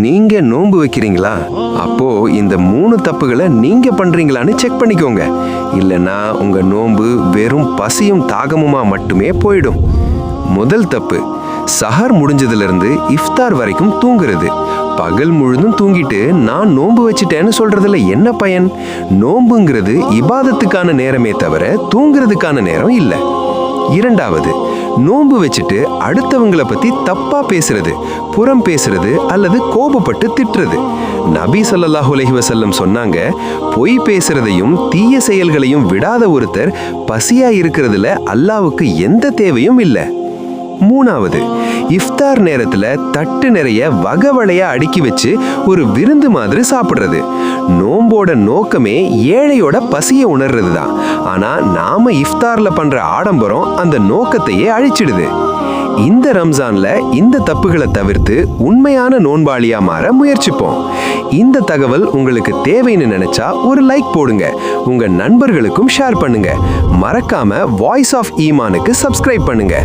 நீங்க நோன்பு வைக்கிறீங்களா? அப்போ இந்த 3 தப்புகளை நீங்க பண்றீங்களான்னு செக் பண்ணிக்கோங்க. இல்லைன்னா உங்க நோன்பு வெறும் பசியும் தாகமுமா மட்டுமே போயிடும். முதல் தப்பு, சஹர் முடிஞ்சதுல இஃப்தார் வரைக்கும் தூங்குறது. பகல் முழுதும் தூங்கிட்டு நான் நோன்பு வச்சிட்டேன்னு சொல்றதுல என்ன பயன்? நோன்புங்கிறது இபாதத்துக்கான நேரமே தவிர தூங்குறதுக்கான நேரம் இல்லை. இரண்டாவது, நோன்பு வச்சுட்டு அடுத்தவங்களை பத்தி தப்பா பேசுறது, புறம் பேசுறது அல்லது கோபப்பட்டு திட்டுறது. நபி ஸல்லல்லாஹு அலைஹி வஸல்லம் சொன்னாங்க, பொய் பேசுறதையும் தீய செயல்களையும் விடாத ஒருத்தர் பசியா இருக்கிறதுல அல்லாஹ்வுக்கு எந்த தேவையும் இல்லை. மூணாவது, இஃப்தார் நேரத்துல தட்டு நிறைய வகைவளையா அடுக்கி வச்சு ஒரு விருந்து மாதிரி சாப்பிடுறது. நோம்போட நோக்கமே ஏழையோட பசியை உணர்றது தான். ஆனா நாம இஃப்தார்ல பண்ற ஆடம்பரம் அந்த நோக்கத்தையே அழிச்சிடுது. இந்த ரம்ஜான்ல இந்த தப்புகளை தவிர்த்து உண்மையான நோன்பாளியா மாற முயற்சிப்போம். இந்த தகவல் உங்களுக்கு தேவைன்னு நினைச்சா ஒரு லைக் போடுங்க. உங்க நண்பர்களுக்கும் ஷேர் பண்ணுங்க. மறக்காம வாய்ஸ் ஆஃப் ஈமானுக்கு சப்ஸ்கிரைப் பண்ணுங்க.